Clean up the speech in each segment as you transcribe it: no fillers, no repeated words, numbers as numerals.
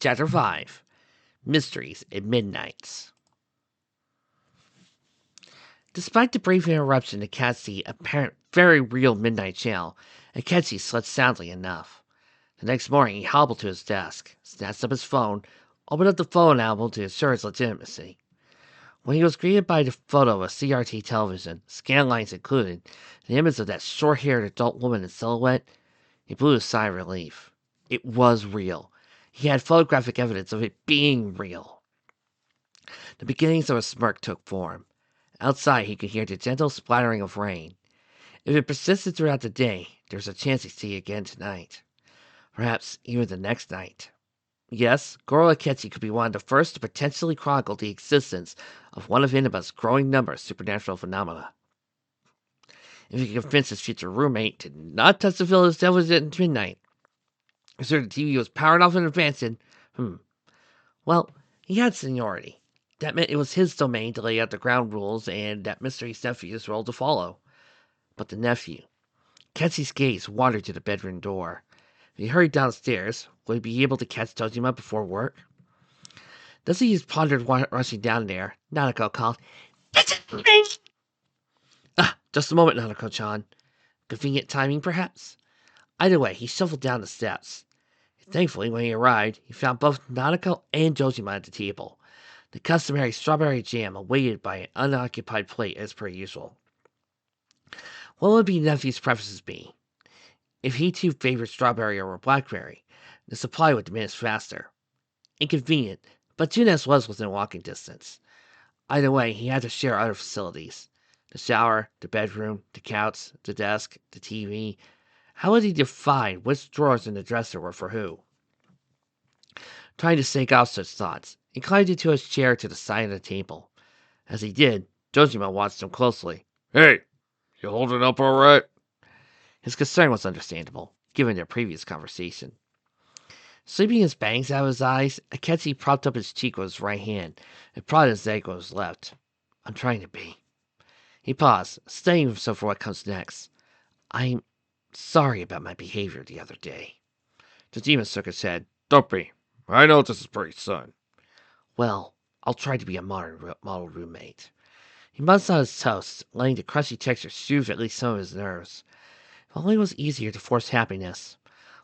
Chapter 5 Mysteries at Midnights. Despite the brief interruption to Katsy's apparent very real midnight chill, Akechi slept soundly enough. The next morning, he hobbled to his desk, snatched up his phone, opened up the phone album to assure his legitimacy. When he was greeted by the photo of a CRT television, scan lines included, the image of that short-haired adult woman in silhouette, he blew a sigh of relief. It was real. He had photographic evidence of it being real. The beginnings of a smirk took form. Outside, he could hear the gentle splattering of rain. If it persisted throughout the day, there was a chance he'd see it again tonight. Perhaps even the next night. Yes, Goro Akechi could be one of the first to potentially chronicle the existence of one of Inaba's growing number of supernatural phenomena. If he could convince his future roommate to not touch the village television at midnight, so the TV was powered off in advance and, well, he had seniority. That meant it was his domain to lay out the ground rules and that Mystery's nephew's role to follow. But the nephew. Ketsy's gaze wandered to the bedroom door. If he hurried downstairs, would he be able to catch Tojima before work? As he pondered rushing down there, Nanako called, "This is me!" "Ah, just a moment, Nanako-chan." Convenient timing, perhaps? Either way, he shuffled down the steps. Thankfully, when he arrived, he found both Nanako and Jojima at the table. The customary strawberry jam awaited by an unoccupied plate as per usual. What would be nephew's preferences be? If he too favored strawberry over blackberry, the supply would diminish faster. Inconvenient, but Junes was within walking distance. Either way, he had to share other facilities. The shower, the bedroom, the couch, the desk, the TV. How would he define which drawers in the dresser were for who? Trying to shake off such thoughts, he climbed into his chair to the side of the table. As he did, Jojima watched him closely. "Hey, you holding up all right?" His concern was understandable, given their previous conversation. Sweeping his bangs out of his eyes, Akechi propped up his cheek with his right hand and prodded his leg with his left. "I'm trying to be." He paused, studying himself for what comes next. "I'm sorry about my behavior the other day." Jojima shook his head. "Don't be. I know this is pretty soon." "Well, I'll try to be a model roommate." He munched on his toast, letting the crunchy texture soothe at least some of his nerves. If only it was easier to force happiness.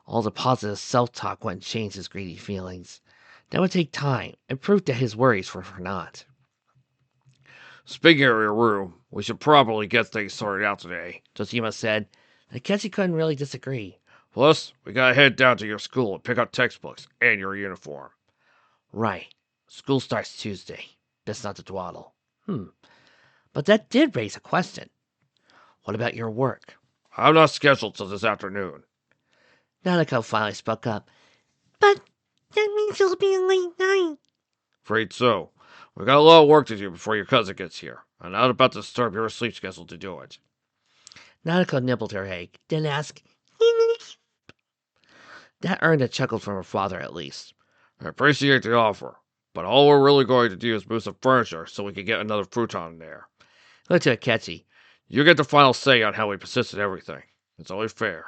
All the positive self-talk wouldn't change his greedy feelings. That would take time, and proof that his worries were for naught. "Speaking of your room, we should probably get things sorted out today," Jojima said. Akechi couldn't really disagree. "Plus, we gotta head down to your school and pick up textbooks and your uniform." Right. School starts Tuesday. Best not to dawdle. But that did raise a question. What about your work? "I'm not scheduled till this afternoon." Nanako finally spoke up. "But that means it'll be a late night." "Afraid so. We got a lot of work to do before your cousin gets here. I'm not about to disturb your sleep schedule to do it." Nanako nibbled her egg, then asked, That earned a chuckle from her father at least. "I appreciate the offer, but all we're really going to do is move some furniture so we can get another futon in there. Looked to Akechi. You get the final say on how we persist in everything. It's only fair."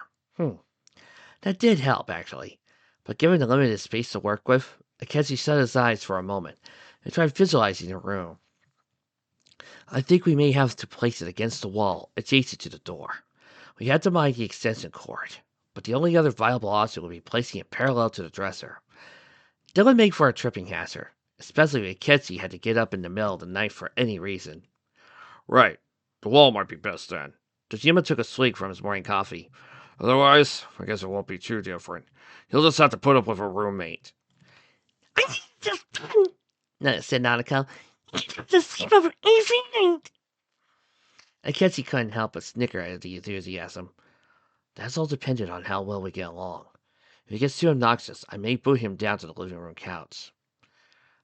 That did help, actually. But given the limited space to work with, Akechi shut his eyes for a moment and tried visualizing the room. "I think we may have to place it against the wall, adjacent to the door. We had to mine the extension cord, but the only other viable option would be placing it parallel to the dresser. That would make for a tripping hazard, especially if Akechi had to get up in the middle of the night for any reason." "Right. The wall might be best then. Tojima took a swig from his morning coffee. Otherwise, I guess it won't be too different. He'll just have to put up with a roommate." "I just said Nanako. "You have to sleep over every night." Akechi couldn't help but snicker at the enthusiasm. "That's all dependent on how well we get along. If he gets too obnoxious, I may boot him down to the living room couch."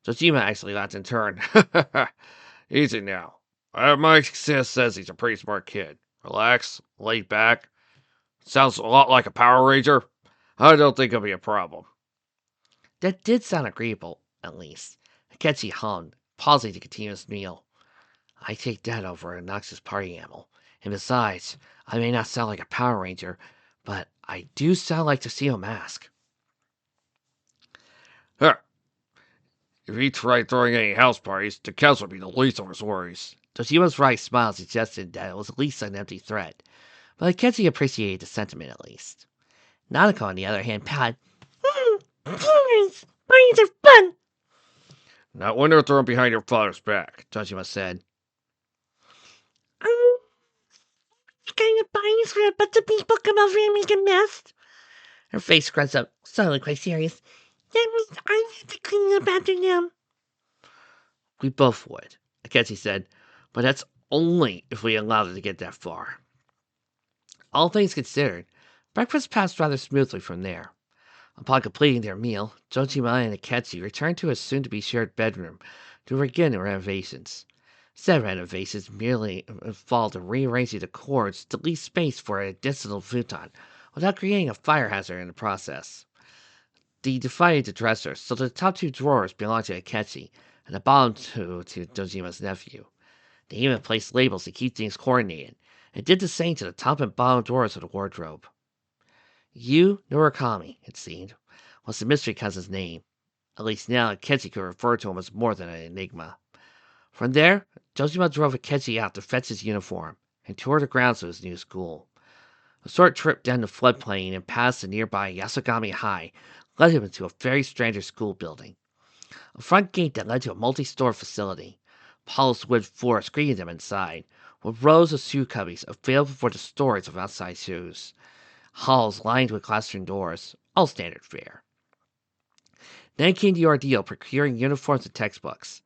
Tojima actually laughed in turn. "Easy now. My sis says he's a pretty smart kid. Relax, laid back. Sounds a lot like a Power Ranger. I don't think it'll be a problem." That did sound agreeable, at least. Akechi hummed, pausing to continue his meal. "I take that over an obnoxious party animal. And besides, I may not sound like a Power Ranger, but I do sound like Tuxedo Mask." "Huh, If he tried throwing any house parties, the cats would be the least of his worries. Tojima's wry smile suggested that it was at least an empty threat, but Akechi appreciated the sentiment at least. Nanako, on the other hand, pouted. Parties! Parties are fun! Not when they're thrown behind your father's back. Tojima said. Um, kind of parties where a bunch of people come over and make a mess? Her face scrunched up, suddenly quite serious. That means I have to clean up after them. We both would, Akechi said, but that's only if we allowed it to get that far. All things considered, breakfast passed rather smoothly from there. Upon completing their meal, Jojima and Akechi returned to a soon-to-be shared bedroom to begin the renovations. Said renovations merely involved rearranging the cords to leave space for an additional futon, without creating a fire hazard in the process. They divided the dresser so the top two drawers belonged to Akechi, and the bottom two to Dojima's nephew. They even placed labels to keep things coordinated, and did the same to the top and bottom drawers of the wardrobe. Yu Murakami, it seemed, was the mystery cousin's name. At least now Akechi could refer to him as more than an enigma. From there, Dojima drove Akechi out to fetch his uniform, and toured the grounds of his new school. A short trip down the floodplain and past the nearby Yasogami High led him into a very strange school building. A front gate that led to a multi-store facility. Polished wood floors greeted them inside, with rows of shoe cubbies available for the storage of outside shoes. Halls lined with glass doors, all standard fare. Then came the ordeal procuring uniforms and textbooks.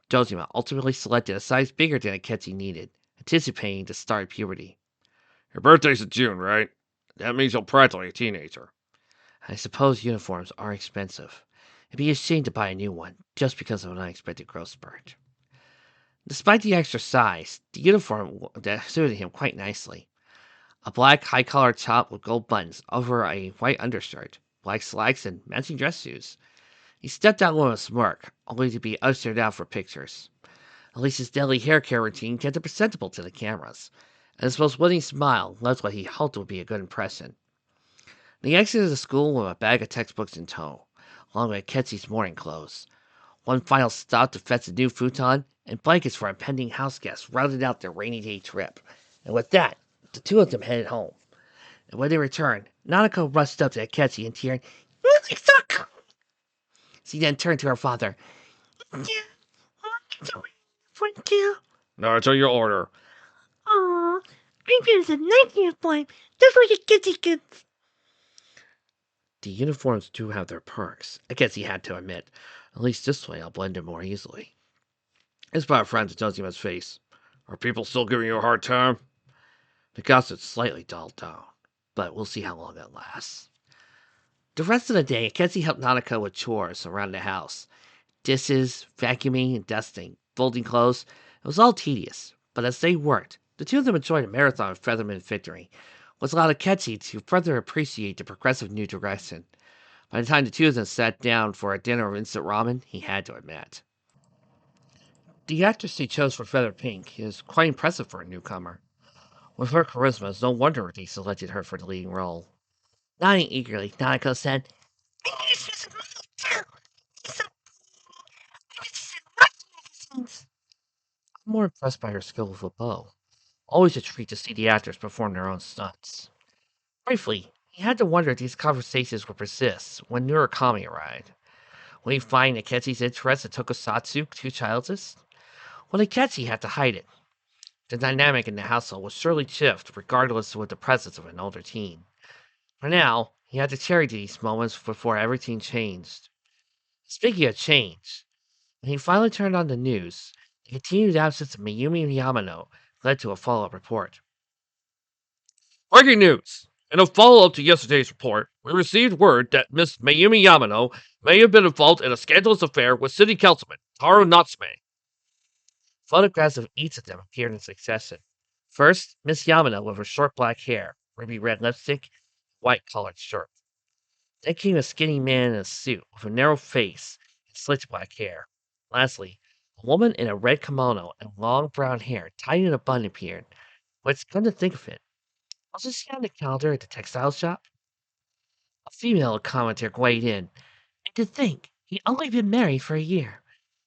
Dojima ultimately selected a size bigger than Akechi needed, anticipating the start of puberty. Your birthday's in June, right? That means you're practically a teenager. I suppose uniforms are expensive. It'd be a shame to buy a new one just because of an unexpected growth spurt. Despite the extra size, the uniform that suited him quite nicely. A black high-collar top with gold buttons over a white undershirt, black slacks, and matching dress shoes. He stepped out with a smirk, only to be ushered out for pictures. At least his daily hair care routine kept it presentable to the cameras, and his most winning smile left what he hoped would be a good impression. He exited the school with a bag of textbooks in tow, along with Ketsy's morning clothes. One final stop to fetch a new futon and blankets for impending house guests rounded out their rainy day trip. And with that, the two of them headed home. And when they returned, Nanako rushed up to Akechi and teared, "Music's so cool!" She then turned to her father. Yeah, what's the for you? Now it's your order. Aw, Greenfield's a nice uniform, just like a kitsy kids. The uniforms do have their perks, I guess he had to admit. At least this way I'll blend in more easily. His spot frowned to Dojima's face. Are people still giving you a hard time? The gossip slightly dulled down, but we'll see how long it lasts. The rest of the day, Akechi helped Nanako with chores around the house. Dishes, vacuuming, and dusting, folding clothes. It was all tedious, but as they worked, the two of them enjoyed a marathon of Featherman victory, which allowed Akechi to further appreciate the progressive new direction. By the time the two of them sat down for a dinner of instant ramen, he had to admit. The actress he chose for Feather Pink is quite impressive for a newcomer. With her charisma, it's no wonder they selected her for the leading role. Nodding eagerly, Nanako said, "I knew she was a model too. She's so cool. I wish she's in lots of magazines." I'm more impressed by her skill with a bow. Always a treat to see the actors perform their own stunts. Briefly, he had to wonder if these conversations would persist when Murakami arrived. Would he find Akechi's interest in tokusatsu too childish? Would Akechi have to hide it? The dynamic in the household would surely shift regardless with the presence of an older teen. For now, he had to cherish these moments before everything changed. Speaking of change, when he finally turned on the news, the continued absence of Mayumi Yamano led to a follow-up report. Breaking news! In a follow-up to yesterday's report, we received word that Miss Mayumi Yamano may have been involved in a scandalous affair with City Councilman Taro Natsume. Photographs of each of them appeared in succession. First, Miss Yamano with her short black hair, ruby red lipstick, white collared shirt. Then came a skinny man in a suit with a narrow face and slicked black hair. Lastly, a woman in a red kimono and long brown hair tied in a bun appeared. Which, come to think of it, wasn't she on the calendar at the textile shop? A female commenter weighed in. And to think, He'd only been married for a year.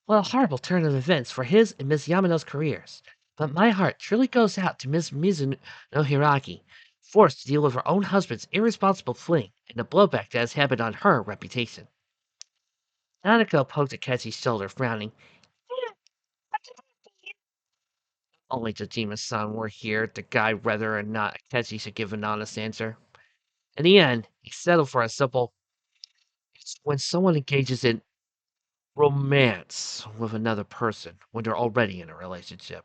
What a horrible turn of events for his and Miss Yamano's careers. But my heart truly goes out to Miss Mizuno Hiraki, forced to deal with her own husband's irresponsible fling and the blowback that has happened on her reputation. Nanako poked at Ketsy's shoulder, frowning. Only Tajima-san were here to guide whether or not Ketchy should give an honest answer. In the end, he settled for a simple, it's when someone engages in romance with another person when they're already in a relationship.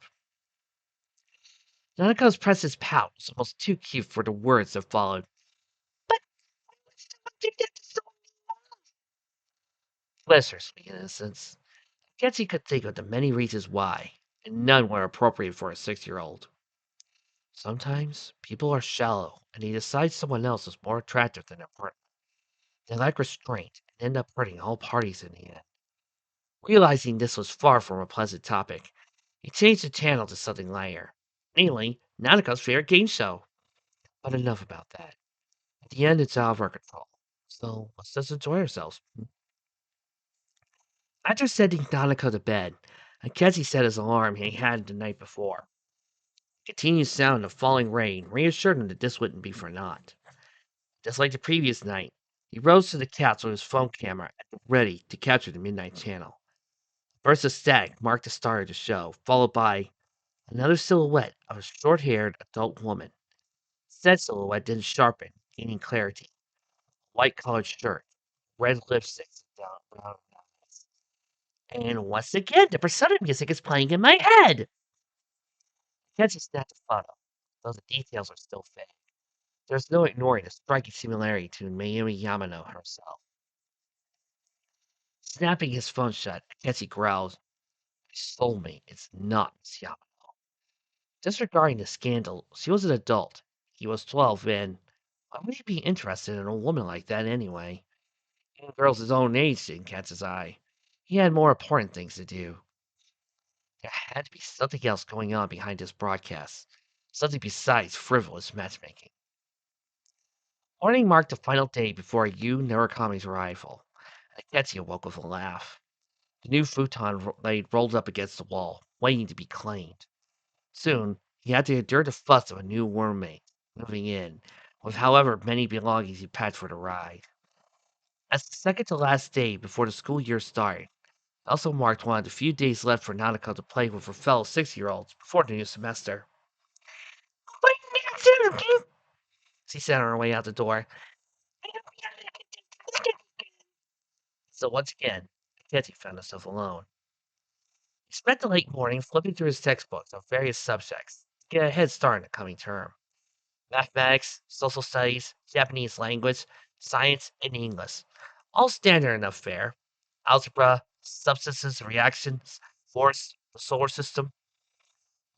Nanako's princess pout was almost too cute for the words that followed. But bless her sweet innocence. Ketchy could think of the many reasons why, and none were appropriate for a 6-year-old. Sometimes people are shallow and they decide someone else is more attractive than their partner. They lack restraint and end up hurting all parties in the end. Realizing this was far from a pleasant topic, he changed the channel to something lighter, namely Nanako's favorite game show. But enough about that. At the end, it's out of our control. So let's just enjoy ourselves. After sending Nanako to bed, Akechi set his alarm he had the night before. The continued sound of falling rain reassured him that this wouldn't be for naught. Just like the previous night, he rose to the couch with his phone camera at the ready to capture the midnight channel. A burst of static marked the start of the show, followed by another silhouette of a short-haired adult woman. Said silhouette then sharpened, gaining clarity. White-collared shirt, red lipstick, down brown eyes. And once again, the persona music is playing in my head. Kenzie snapped a photo, though the details are still fake. There's no ignoring the striking similarity to Mayumi Yamano herself. Snapping his phone shut, Kenzie growls, "My soulmate is not Miss Yamano." Disregarding the scandal, she was an adult. He was 12, and why would he be interested in a woman like that anyway? Even girls his own age didn't catch his eye. He had more important things to do. There had to be something else going on behind this broadcast. Something besides frivolous matchmaking. Morning marked the final day before Yu Narukami's arrival. Akechi awoke with a laugh. The new futon lay rolled up against the wall, waiting to be claimed. Soon, he had to endure the fuss of a new roommate, moving in, with however many belongings he packed for the ride. As the second to last day before the school year started, it also marked one of the few days left for Nanako to play with her fellow 6-year-olds before the new semester. She said on her way out the door. So once again, Katie found herself alone. He spent the late morning flipping through his textbooks on various subjects to get a head start in the coming term. Mathematics, social studies, Japanese language, science, and English. All standard enough fare. Algebra, substances, reactions, force, the solar system.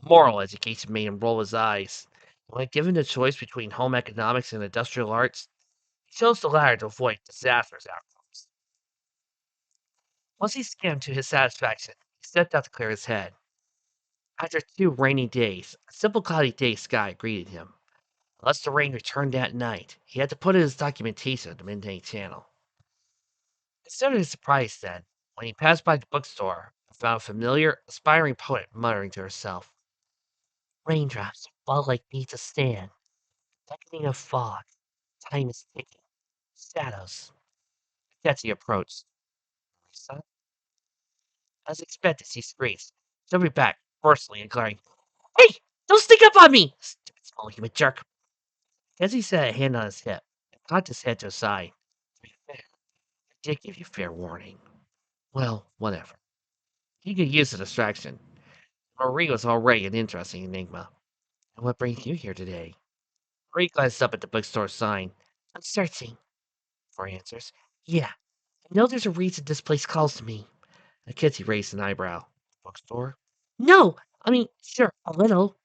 Moral education made him roll his eyes. When given the choice between home economics and industrial arts, he chose the latter to avoid disastrous outcomes. Once he skimmed to his satisfaction, he stepped out to clear his head. After 2 rainy days, a simple cloudy day sky greeted him. Unless the rain returned that night, he had to put in his documentation at the Midnight Channel. Instead of his surprise then, when he passed by the bookstore and found a familiar, aspiring poet muttering to herself, "Raindrops fall like beads of sand, beckoning of fog. Time is ticking. Shadows." Betsy approached. "Son?" As expected, she screeched, jumping back, forcefully and glaring, "Hey! Don't sneak up on me! Stupid small human jerk!" Betsy set a hand on his hip and cocked his head to the side. "To be fair, I did give you fair warning." Well, whatever. He could use the distraction. Marie was already an interesting enigma. "And what brings you here today?" Marie glanced up at the bookstore sign. "I'm searching," for answers. "Yeah, I know there's a reason this place calls to me." Kitty raised an eyebrow. "Bookstore?" "No! I mean, sure, a little."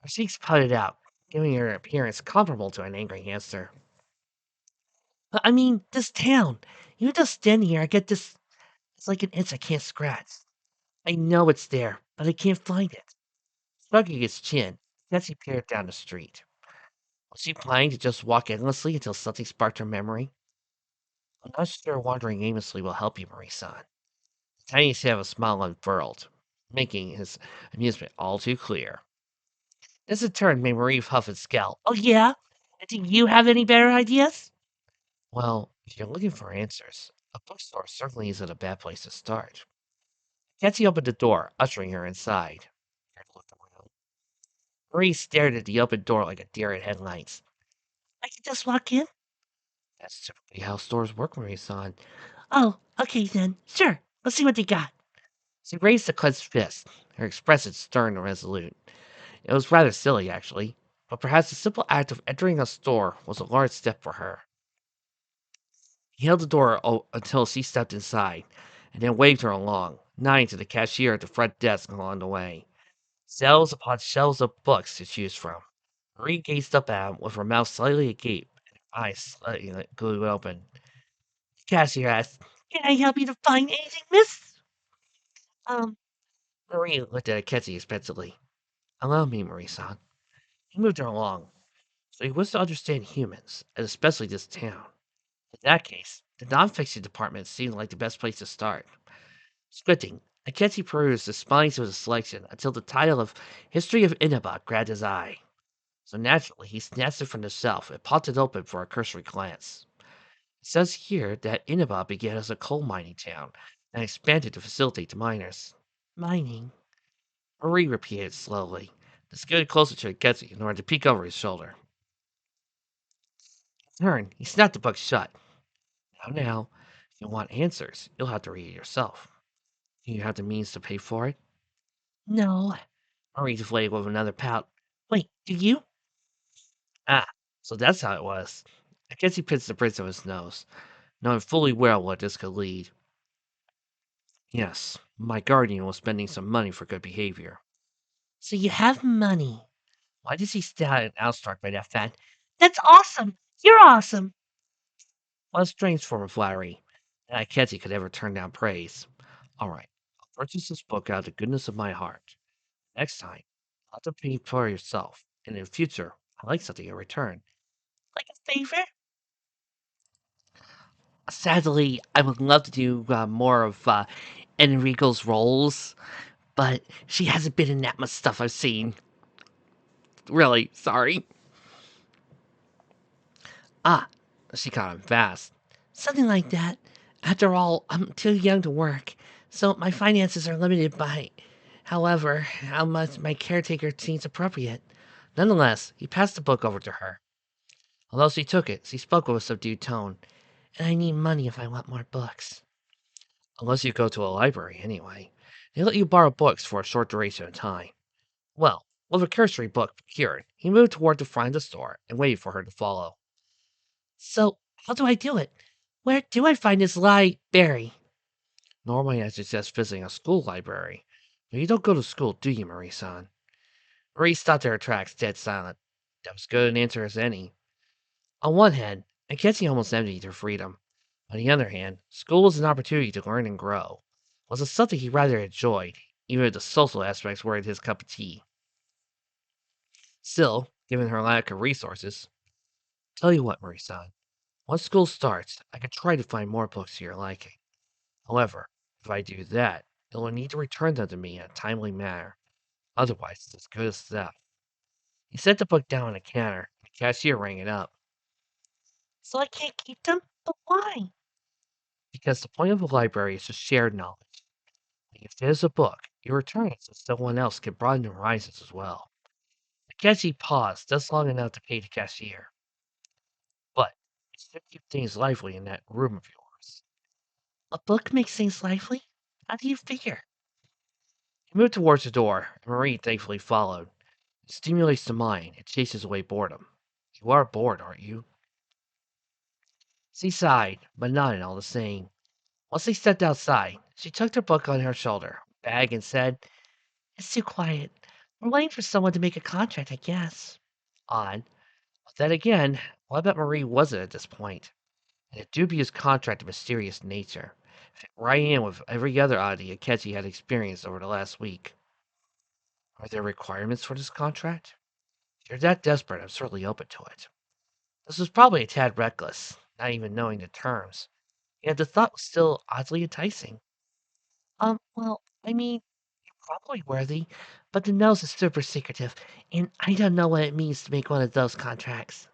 Her cheeks putted out, giving her an appearance comparable to an angry hamster. "But I mean, this town. Even just standing here, I get this. It's like an itch I can't scratch. I know it's there, but I can't find it." Shrugging his chin, Betsy peered down the street. Was she planning to just walk endlessly until something sparked her memory? I'm not sure wandering aimlessly will help you, Marie-san. The tiny have a smile unfurled, making his amusement all too clear. This in turn made Marie huff and scowl. Oh, yeah? And do you have any better ideas? Well, if you're looking for answers, a bookstore certainly isn't a bad place to start. Patsy opened the door, ushering her inside. Marie stared at the open door like a deer in headlights. I can just walk in? That's typically how stores work, Marie-san. Oh, okay then. Sure. Let's see what they got. She raised a clenched fist, her expression stern and resolute. It was rather silly, actually, but perhaps the simple act of entering a store was a large step for her. He held the door until she stepped inside, and then waved her along, nodding to the cashier at the front desk along the way. Shelves upon shelves of books to choose from. Marie gazed up at him with her mouth slightly agape and her eyes slightly glued open. The cashier asked, "Can I help you to find anything, miss?" Um, Marie looked at Akechi expensively. Allow me, Marie-san. He moved her along, so he was to understand humans, and especially this town. In that case, the nonfiction department seemed like the best place to start. Squinting, Akechi perused the spines of the selection until the title of History of Inaba grabbed his eye. So naturally, he snatched it from the shelf and popped it open for a cursory glance. It says here that Inaba began as a coal mining town and expanded to facilitate the miners. Mining? Marie repeated slowly, then scooted closer to Akechi in order to peek over his shoulder. In turn, he snapped the book shut. Now, if you want answers, you'll have to read it yourself. Do you have the means to pay for it? No. Marie deflated with another pout. Wait, do you? Ah, so that's how it was. I guess he pinched the bridge of his nose, knowing fully well what this could lead. Yes, my guardian was spending some money for good behavior. So you have money. Why does he stand outstruck by that fact? That's awesome! You're awesome! What a strange form of flattery. And I can't he could ever turn down praise. All right, I'll purchase this book out of the goodness of my heart. Next time, you'll have to pay for yourself. And in future, I'd like something in return. Like a favor? Sadly, I would love to do more of Enrico's roles, but she hasn't been in that much stuff I've seen. Really, sorry. Ah, she caught him fast. Something like that. After all, I'm too young to work, so my finances are limited by, however, how much my caretaker seems appropriate. Nonetheless, he passed the book over to her. Although she took it, she spoke with a subdued tone. And I need money if I want more books. Unless you go to a library, anyway. They let you borrow books for a short duration of time. Well, with a cursory book procured, he moved toward the front of the store and waited for her to follow. So, how do I do it? Where do I find this library? Normally, I suggest visiting a school library. But you don't go to school, do you, Marie-san? Marie stopped in her tracks, dead silent. That was good an answer as any. On one hand, I guess he almost envied her freedom. On the other hand, school was an opportunity to learn and grow. Was it something he rather enjoyed, even if the social aspects weren't his cup of tea? Still, given her lack of resources, tell you what, Marie-san, once school starts, I could try to find more books to your liking. However, if I do that, you'll need to return them to me in a timely manner. Otherwise, it's as good as theft. He set the book down on a counter, and the cashier rang it up. So I can't keep them? But why? Because the point of a library is to share knowledge. If there's a book, you return it so someone else can broaden their horizons as well. The cashier paused just long enough to pay the cashier. But it should keep things lively in that room of yours. A book makes things lively? How do you figure? He moved towards the door, and Marie thankfully followed. It stimulates the mind, it chases away boredom. You are bored, aren't you? She sighed, but nodded all the same. Once they stepped outside, she tucked her book on her shoulder, bag, and said, It's too quiet. We're waiting for someone to make a contract, I guess. Odd. But then again, what about Marie wasn't at this point? And a dubious contract of mysterious nature. Fit right in with every other oddity Akechi had experienced over the last week. Are there requirements for this contract? If you're that desperate, I'm certainly open to it. This was probably a tad reckless, not even knowing the terms. Yet the thought was still oddly enticing. Well, I mean, you're probably worthy, but the nose is super secretive, and I don't know what it means to make one of those contracts.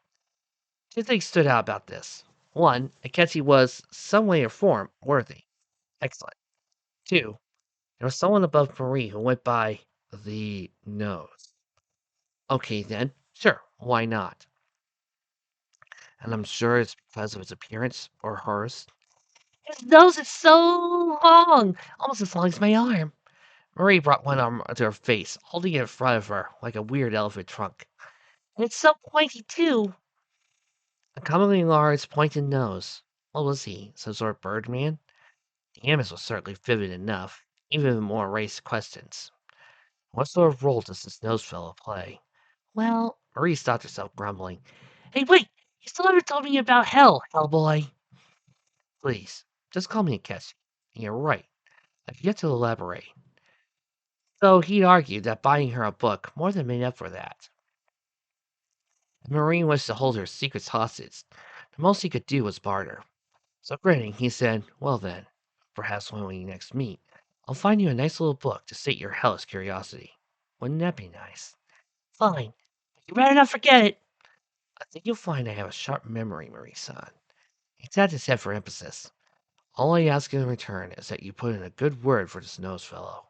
Two things stood out about this. One, Akechi was, some way or form, worthy. Excellent. Two, there was someone above Marie who went by the nose. Okay, then, sure, why not? And I'm sure it's because of his appearance or hers. His nose is so long, almost as long as my arm. Marie brought one arm to her face, holding it in front of her like a weird elephant trunk. And it's so pointy, too. A commonly large, pointed nose. What was he, some sort of birdman? The image was certainly vivid enough, even with more raised questions. What sort of role does this nose fellow play? Well, Marie stopped herself, grumbling. Hey, wait! You still haven't told me about hell, Hellboy. Please, just call me Akechi. You're right. I've yet to elaborate. Though he'd argued that buying her a book more than made up for that. The Marine wished to hold her secrets hostage. The most he could do was barter. So grinning, he said, well then, perhaps when we next meet, I'll find you a nice little book to sate your hellish curiosity. Wouldn't that be nice? Fine, but you better not forget it. I think you'll find I have a sharp memory, Marie-san. He tapped his head for emphasis. All I ask in return is that you put in a good word for this nose fellow.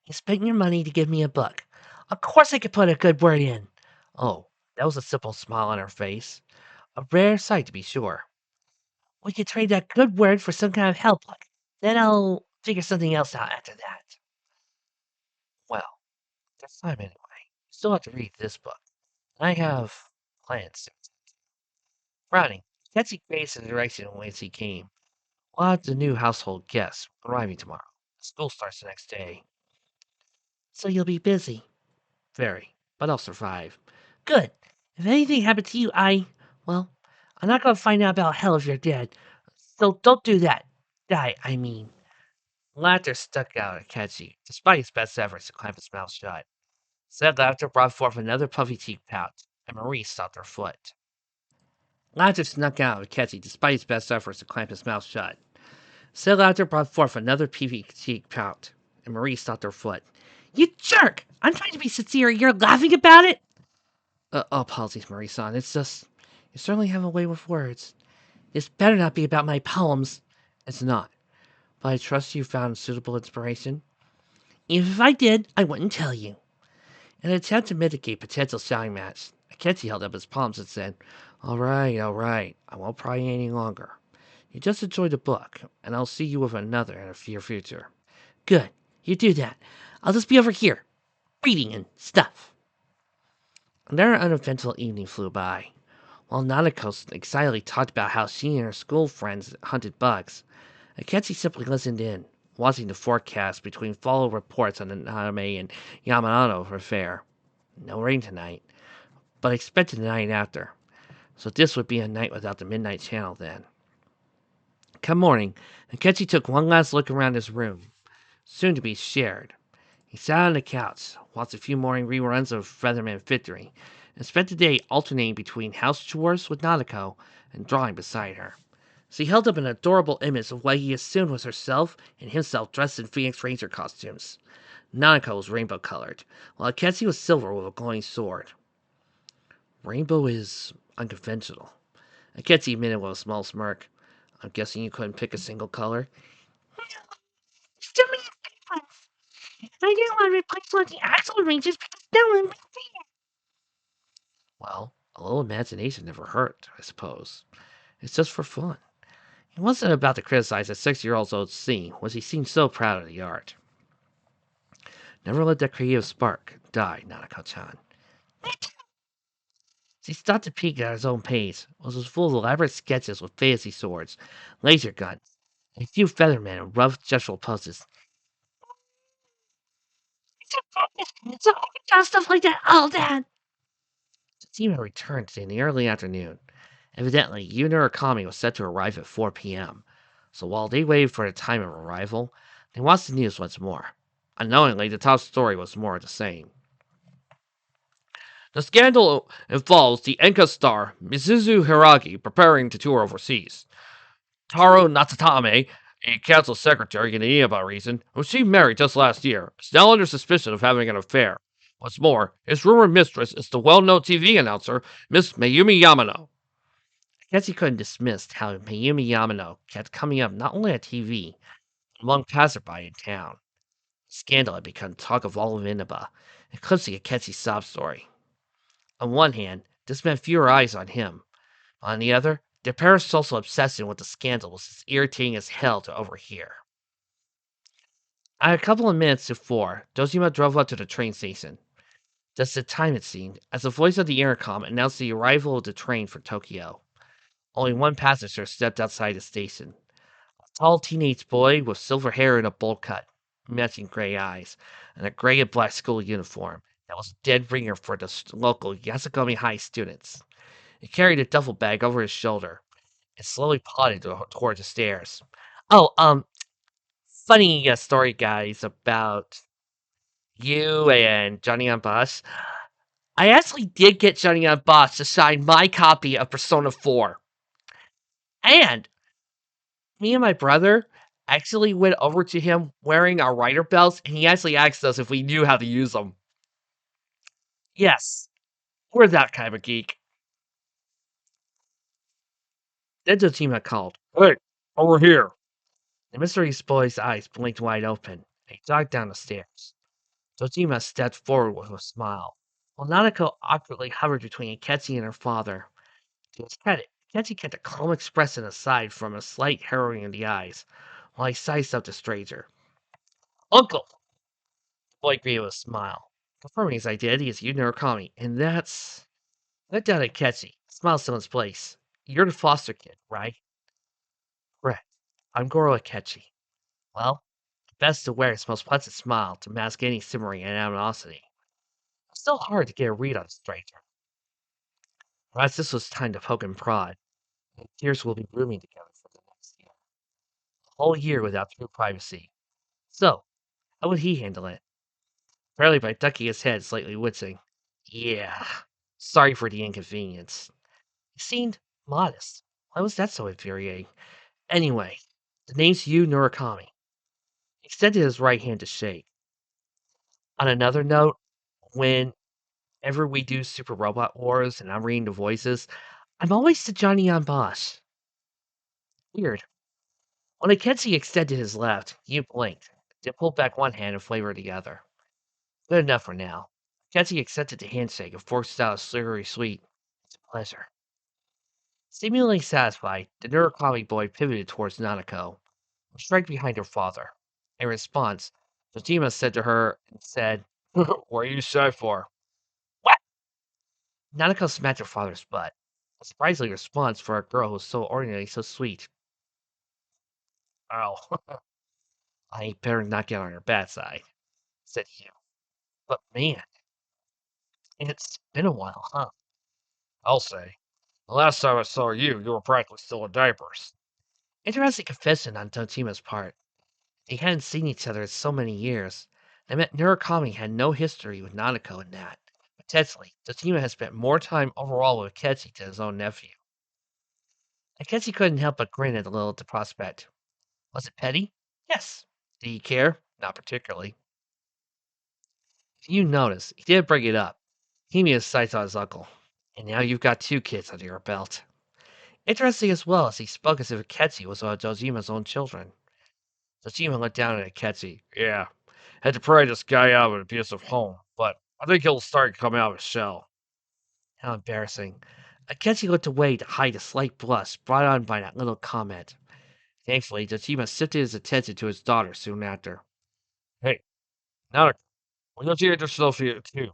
You spent your money to give me a book. Of course I could put a good word in. Oh, that was a simple smile on her face. A rare sight, to be sure. We could trade that good word for some kind of help. Then I'll figure something else out after that. Well, that's time anyway. You still have to read this book. I have plans. Frowning, Betsy faced the direction in which he came. We'll have the new household guests arriving tomorrow. School starts the next day. So you'll be busy. Very. But I'll survive. Good. If anything happened to you, well, I'm not going to find out about hell if you're dead. So don't do that. Die, I mean. Laughter stuck out at Ketchy, despite his best efforts to clamp his mouth shut. Said laughter brought forth another puffy cheek pout, and Marie stopped her foot. Laughter snuck out at Ketchy, despite his best efforts to clamp his mouth shut. Said laughter brought forth another puffy cheek pout, and Marie stopped her foot. You jerk! I'm trying to be sincere. You're laughing about it? Apologies, Marie-san. It's just, you certainly have a way with words. This better not be about my poems. It's not. But I trust you found suitable inspiration. Even if I did, I wouldn't tell you. In an attempt to mitigate potential shouting match, Akechi held up his palms and said, all right, all right. I won't pry you any longer. You just enjoy the book, and I'll see you with another in the near future. Good. You do that. I'll just be over here, reading and stuff. Another uneventful evening flew by. While Nanako excitedly talked about how she and her school friends hunted bugs, Akechi simply listened in, watching the forecast between follow reports on the Naname and Yamanato affair. No rain tonight, but expected the night after. So this would be a night without the midnight channel then. Come morning, Akechi took one last look around his room, soon to be shared. He sat on the couch, watched a few morning reruns of Featherman Victory, and spent the day alternating between house chores with Nanako and drawing beside her. She held up an adorable image of what he assumed was herself and himself dressed in Phoenix Ranger costumes. Nanako was rainbow colored, while Akechi was silver with a glowing sword. Rainbow is unconventional. Akechi admitted with a small smirk. I'm guessing you couldn't pick a single color? There's too many good ones. I didn't want to replace one of the actual Rangers because no one would see it. Well, a little imagination never hurt, I suppose. It's just for fun. He wasn't about to criticize a 6-year-old's old scene, was he seemed so proud of the art. Never let that creative spark die, Nanako-chan. He stopped to peek at his own page, which was full of elaborate sketches with fantasy swords, laser guns, and a few feathermen in rough gestural poses. So I can draw stuff like that all that. Tsujima returned in the early afternoon. Evidently, Yuna Kami was set to arrive at 4 p.m., so while they waited for the time of arrival, they watched the news once more. Unknowingly, the top story was more of the same. The scandal involves the Enka star Mizuzu Hiragi preparing to tour overseas. Taro Natsutame, a council secretary in the Inaba region, who she married just last year, is now under suspicion of having an affair. What's more, his rumored mistress is the well-known TV announcer Miss Mayumi Yamano. I guess he couldn't dismiss how Mayumi Yamano kept coming up not only on TV, but among passerby in town. The scandal had become talk of all of Inaba, eclipsing Akechi's sob story. On one hand, this meant fewer eyes on him. On the other, their parents' social obsession with the scandal was as irritating as hell to overhear. At a couple of minutes to 4, Dojima drove up to the train station. Just the time it seemed, as the voice of the intercom announced the arrival of the train for Tokyo. Only one passenger stepped outside the station. A tall teenage boy with silver hair and a bowl cut, matching gray eyes, and a gray and black school uniform that was a dead ringer for the local Yasukami High students. He carried a duffel bag over his shoulder and slowly plodded toward the stairs. Oh, funny story, guys, about you and Johnny on Boss. I actually did get Johnny on Boss to sign my copy of Persona 4. And me and my brother actually went over to him wearing our rider belts, and he actually asked us if we knew how to use them. Yes, we're that kind of a geek. Then Dojima called. Hey, over here. The mysterious boy's eyes blinked wide open, and he jogged down the stairs. Dojima stepped forward with a smile, while Nanako awkwardly hovered between Akechi and her father. To his credit, Akechi kept a calm expression aside from a slight harrowing in the eyes, while he sized up the stranger. Uncle! The boy greeted with a smile, confirming his identity as Yu Murakami, and that's... Let down Akechi, smile still in his place. You're the foster kid, right? Correct. I'm Goro Akechi. Well, best to wear his most pleasant smile to mask any simmering animosity. It's still hard to get a read on a stranger. Perhaps this was time to poke and prod, and tears will be rooming together for the next year. A whole year without true privacy. So, how would he handle it? Apparently by ducking his head, slightly wincing. Yeah, sorry for the inconvenience. He seemed modest. Why was that so infuriating? Anyway, the name's Yu Murakami. He extended his right hand to shake. On another note, whenever we do Super Robot Wars and I'm reading the voices, I'm always the Johnny on Boss. Weird. When Akechi extended his left, Yu blinked, then pulled back one hand and flavored the other. Good enough for now. Akechi accepted the handshake and forced out a sugary sweet. It's a pleasure. Seemingly satisfied, the Murakami boy pivoted towards Nanako, was right behind her father. In response, Dojima said to her and said, What are you shy for? "What?" Nanako smacked her father's butt. A surprising response for a girl who was so ordinarily so sweet. Ow. I better not get on her bad side, said Hugh. But man, it's been a while, huh? I'll say. The last time I saw you, you were practically still in diapers. Interesting confession on Dojima's part. They hadn't seen each other in so many years. They meant Murakami had no history with Nanako in that. Potentially, Dojima had spent more time overall with Akechi than his own nephew. Akechi couldn't help but grin at the little prospect. Was it petty? Yes. Did he care? Not particularly. If you notice, he did bring it up. He made his sights on his uncle. And now you've got two kids under your belt. Interesting as well as he spoke as if Akechi was one of Dojima's own children. Dojima looked down at Akechi. Yeah. Had to pry this guy out of an abusive home, but I think he'll start coming out of his shell. How embarrassing. Akechi looked away to hide a slight blush brought on by that little comment. Thankfully, Dojima shifted his attention to his daughter soon after. Hey, now, why don't you yourself here too?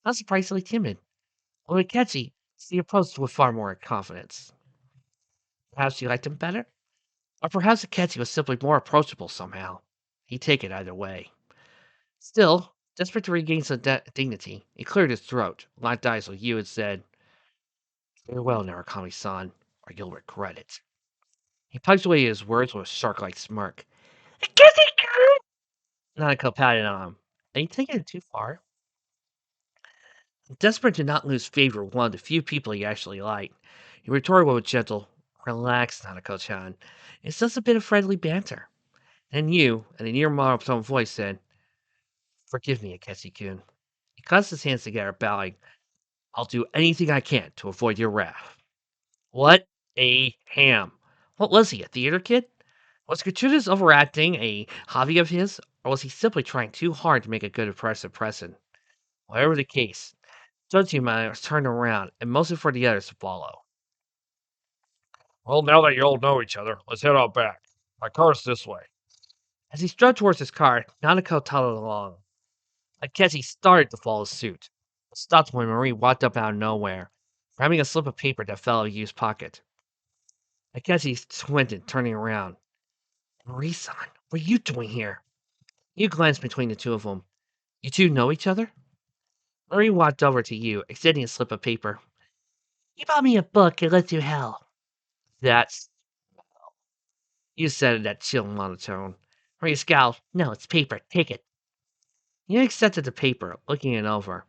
Not surprisingly timid. With Akechi, she approached with far more confidence. Perhaps she liked him better? Or perhaps Akechi was simply more approachable somehow. He'd take it either way. Still, desperate to regain some dignity, he cleared his throat, locked eyes with you, and said, Farewell, Narakami-san, or you'll regret it. He piped away his words with a shark-like smirk. Akechi-kun! Nanako patted on him. Are you taking it too far? Desperate to not lose favor with one of the few people he actually liked, he retorted with a gentle, "Relax, Nanako-chan. It's just a bit of friendly banter." And you, in a near monotone voice, said, "Forgive me, Akechi-kun." He clasped his hands together, bowing. "I'll do anything I can to avoid your wrath." What a ham! What was he, a theater kid? Was gratuitous overacting a hobby of his, or was he simply trying too hard to make a good impression? Whatever the case, Dojima turned around and motioned for the others to follow. Well, now that you all know each other, let's head on back. My car's this way. As he strode towards his car, Nanako toddled along. Akechi started to follow suit, but stopped when Marie walked up out of nowhere, grabbing a slip of paper that fell out of Yu's pocket. Akechi squinted, turning around. "Marie-san, what are you doing here?" Yu glanced between the two of them. "You two know each other?" Marie walked over to Yu, extending a slip of paper. "He bought me a book and let through hell." "That's..." Yu said in that chill monotone. Marie scowled. "No, it's paper. Take it." Yu accepted the paper, looking it over,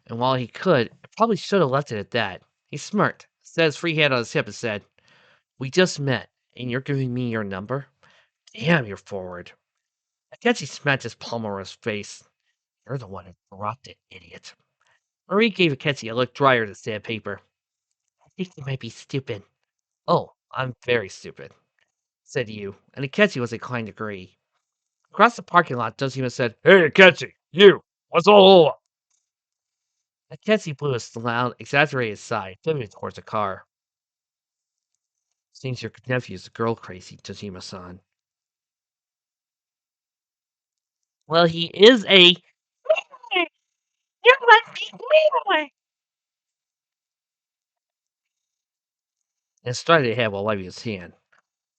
and while he could, probably should have left it at that. He smirked, set his free hand on his hip, and said, "We just met, and you're giving me your number? Damn, you're forward." Akechi smacked his palm over his face. "You're the one who dropped it, idiot." Marie gave Akechi a look drier than sandpaper. "I think you might be stupid." "Oh, I'm very stupid," said Yu, and Akechi was inclined to agree. Across the parking lot, Dozima said, Hey, Akechi, you! What's all over? Akechi blew a loud, exaggerated sigh, pivoted towards the car. "Seems your nephew's girl crazy, Dojima-san." "Well, he is a..." "You must be me!" And started ahead while waving his hand.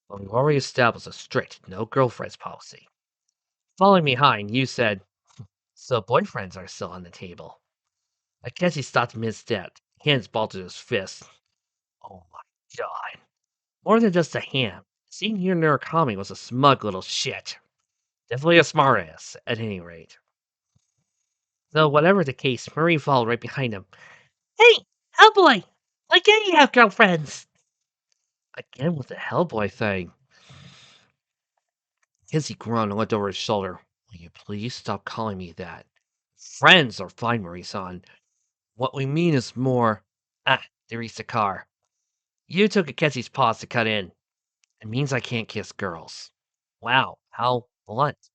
"Well, we've already established a strict no girlfriends policy." Following behind, you said, "So boyfriends are still on the table." Akechi stopped mid-step, hands balled to his fists. Oh my god. More than just a ham, Senior Murakami was a smug little shit. Definitely a smartass, at any rate. Though, whatever the case, Marie followed right behind him. "Hey, Hellboy! Why can't you have girlfriends?" Again with the Hellboy thing. Kizzy groaned and looked over his shoulder. "Will you please stop calling me that? Friends are fine, Marie-san. What we mean is more..." Ah, they reached the car. You took Akechi's pause to cut in. "It means I can't kiss girls." Wow, how blunt.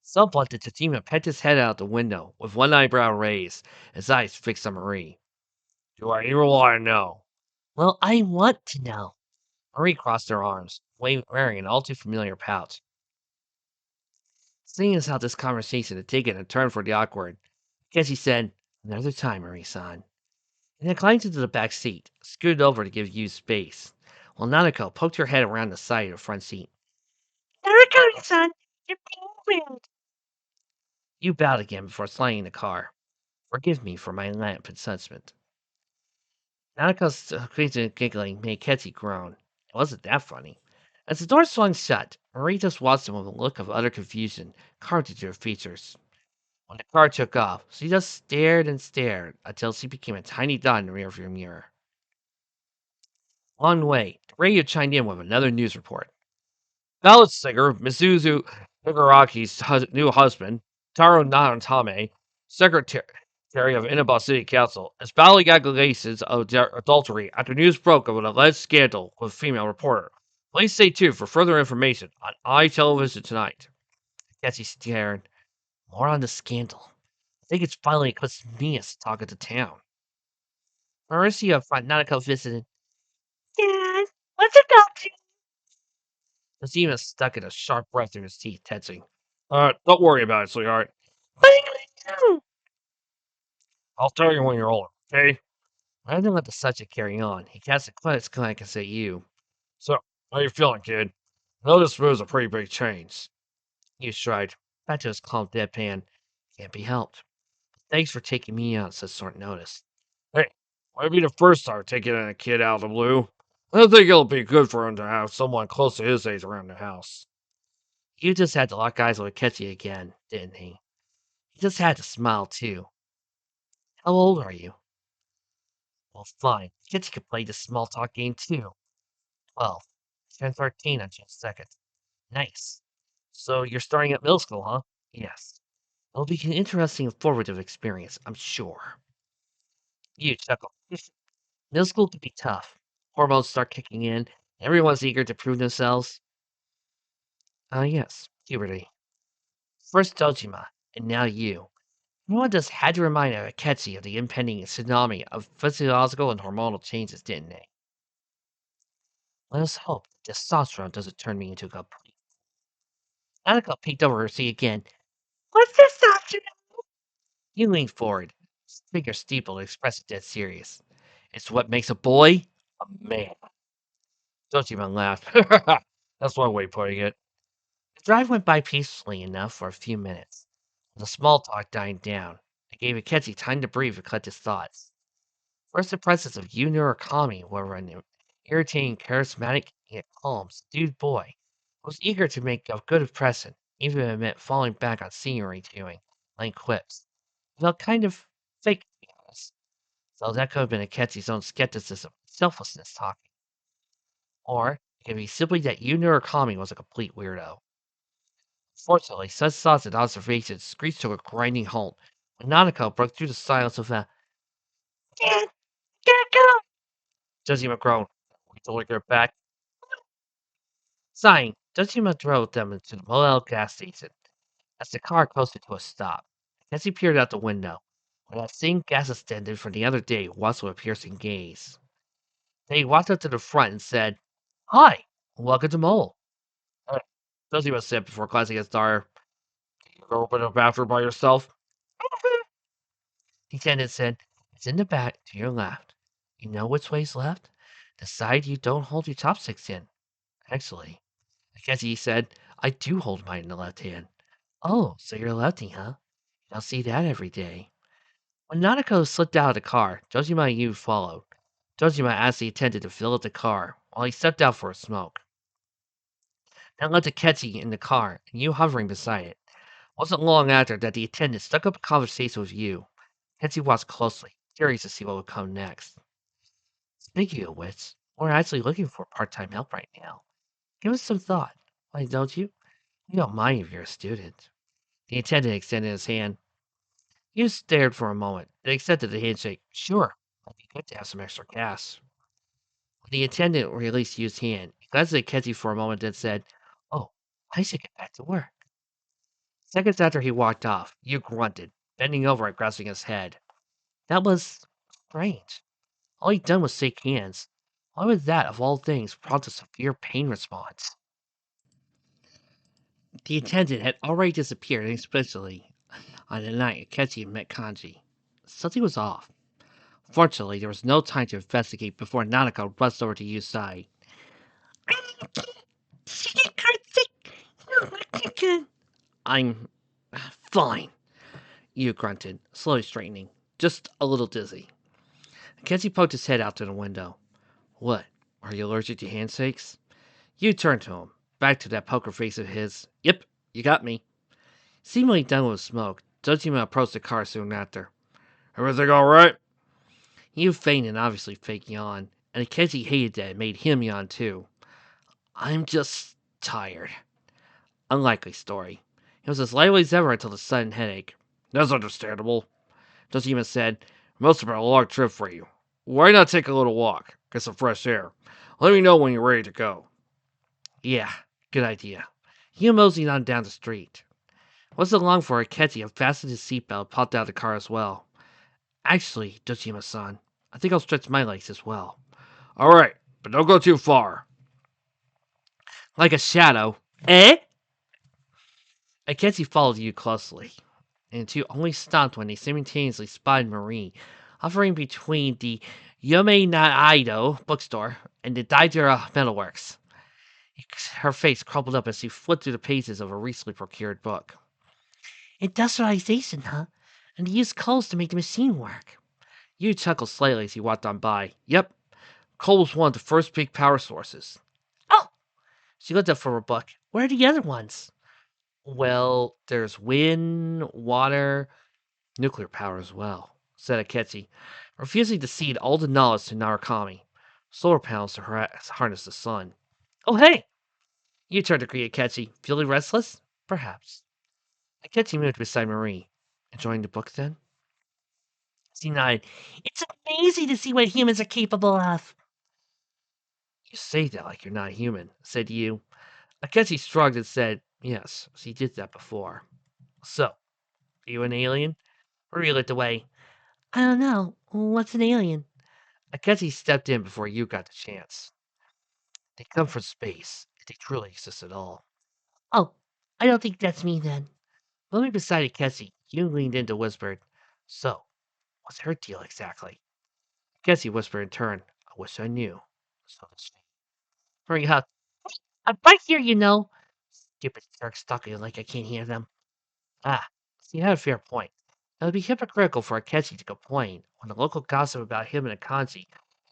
So blunt that Tajima pecked his head out the window, with one eyebrow raised, his eyes fixed on Marie. Do I even want to know? "Well, I want to know." Marie crossed her arms, wearing an all too familiar pout. Seeing as how this conversation had taken a turn for the awkward, Akechi said, "Another time, Marie-san." And then climbed into the back seat, scooted over to give Yu space, while Nanako poked her head around the side of the front seat. "Never coming, son. You're being rude." You bowed again before sliding the car. "Forgive me for my lamp assessment." Nanako's giggling made Ketty groan. It wasn't that funny. As the door swung shut, Marie just watched him with a look of utter confusion carved into her features. When the car took off, she just stared and stared until she became a tiny dot in the rearview mirror. On the way, the radio chimed in with another news report. Ballad singer Mizuzu Igaraki's new husband, Taro Narutame, secretary of Inaba City Council, is battling accusations of adultery after news broke of an alleged scandal with a female reporter. Please stay tuned for further information on iTelevision tonight. Cassie stared. More on the scandal. I think it's finally eclipsed me as the talk of the town. Mauricio Frontico visited. "Dad, what's it about to..." Zima stuck in a sharp breath through his teeth, tensing. Don't worry about it, sweetheart. "What are you gonna do?" I'll tell you when you're older, okay? Rather than let the subject carry on, he cast a quiet glance at you. So, how you feeling, kid? I know this was a pretty big change. You shrugged, back to his calm deadpan. "Can't be helped. Thanks for taking me on such short notice." Hey, might be the first time taking a kid out of the blue. I don't think it'll be good for him to have someone close to his age around the house. You just had to lock eyes with Ketchy again, didn't he? He just had to smile, too. How old are you? Well, fine. Ketchy could play this small talk game, too. 12. Turn 13 on June 2nd. Nice. So you're starting at middle school, huh? Yes. It'll be an interesting and formative experience, I'm sure. You chuckle. Middle school can be tough. Hormones start kicking in. Everyone's eager to prove themselves. Yes, puberty. First Dojima, and now you. Everyone just had to remind Akechi of the impending tsunami of physiological and hormonal changes, didn't they? Let us hope that testosterone doesn't turn me into a complete. Annika peeked over her seat again. What's testosterone? You leaned forward, figure steepled, expressed dead serious. It's what makes a boy a man. Dojima laughed. That's one way of putting it. The drive went by peacefully enough for a few minutes. The small talk died down. It gave Akechi time to breathe and collect his thoughts. First impressions of Yu Murakami were an irritating, charismatic, yet calm, subdued boy who was eager to make a good impression, even if it meant falling back on scenery chewing, laying quips. It felt kind of fake, to be honest. So that could have been Akechi's own skepticism, selflessness talking. Or it could be simply that Yu Murakami was a complete weirdo. Fortunately, such thoughts and observations screeched to a grinding halt when Nanako broke through the silence with a "Dad, gotta go!" Jojima groaned. "Wait till we get back." Sighing, Jojima drove them into the Moel gas station. As the car coasted to a stop, as he peered out the window, where that same gas attendant from the other day watched with a piercing gaze. Then he walked up to the front and said, "Hi, welcome to Mole." Uh, Jojima said before glancing at his daughter, "You go open the bathroom by yourself?" The attendant said, "It's in the back to your left. You know which way's left? The side you don't hold your chopsticks in." Actually, I guess he said, "I do hold mine in the left hand." "Oh, so you're a lefty, huh? You don't see that every day." When Nanako slipped out of the car, Jojima and Yu followed. Jojima asked the attendant to fill up the car, while he stepped out for a smoke. That left Akechi in the car, and Yu hovering beside it. Wasn't long after that the attendant struck up a conversation with Yu. Akechi watched closely, curious to see what would come next. "Speaking of which, we're actually looking for part-time help right now. Give us some thought. Why don't you? We don't mind if you're a student." The attendant extended his hand. Hughes stared for a moment, then accepted the handshake. "Sure, might be good to have some extra cash." When the attendant released Hugh's hand, he glanced at Kenzie for a moment, then said, "Oh, I should get back to work." Seconds after he walked off, Hugh grunted, bending over and grasping his head. That was strange. All he'd done was shake hands. Why would that, of all things, prompt a severe pain response? The attendant had already disappeared unexpectedly on the night Akechi met Kanji. Something was off. Fortunately, there was no time to investigate before Nanako rushed over to Yu's side. "I'm fine," Yu grunted, slowly straightening. "Just a little dizzy." Akechi poked his head out to the window. "What? Are you allergic to handshakes?" Yu turned to him, back to that poker face of his. "Yep, you got me." Seemingly done with smoke, Dojima approached the car soon after. Everything all right? Yu feigned an obviously fake yawn, and Akechi hated that it made him yawn too. "I'm just tired." Unlikely story. He was as lively as ever until the sudden headache. That's understandable. Dojima said, Must have been a long trip for you. Why not take a little walk? Get some fresh air. Let me know when you're ready to go. "Yeah, good idea." He moseyed on down the street. Wasn't long for Akechi unfastened his seatbelt and popped out of the car as well. "Actually, Dojima-san, I think I'll stretch my legs as well." All right, but don't go too far. Like a shadow. Eh? Akechi followed you closely, and the two only stopped when they simultaneously spotted Marie, hovering between the Yome na Aido bookstore and the Daijira Metalworks. Her face crumpled up as she flipped through the pages of a recently procured book. "Industrialization, huh? And they use coals to make the machine work." You chuckled slightly as he walked on by. "Yep, coal was one of the first big power sources." "Oh!" She looked up from her book. "Where are the other ones?" Well, there's wind, water, nuclear power as well, said Akechi, refusing to cede all the knowledge to Narukami. Solar panels to harness the sun. Oh, hey! You turned to greet Akechi, feeling restless? Perhaps. Akechi moved beside Marie. Enjoying the book then? She nodded. It's amazing to see what humans are capable of. You say that like you're not human, said you. Akechi shrugged and said, yes, she did that before. So, are you an alien? Marie looked away. I don't know. What's an alien? Akechi stepped in before you got the chance. They come from space, if they truly exist at all. Oh, I don't think that's me then. Moving beside Akechi, you leaned in to whisper, so, what's her deal exactly? Akechi whispered in turn, I wish I knew. So to speak. Hurry up. I'm right here, you know. Stupid jerks talking like I can't hear them. Ah, so you had a fair point. It would be hypocritical for Akechi to complain when the local gossip about him and Akanji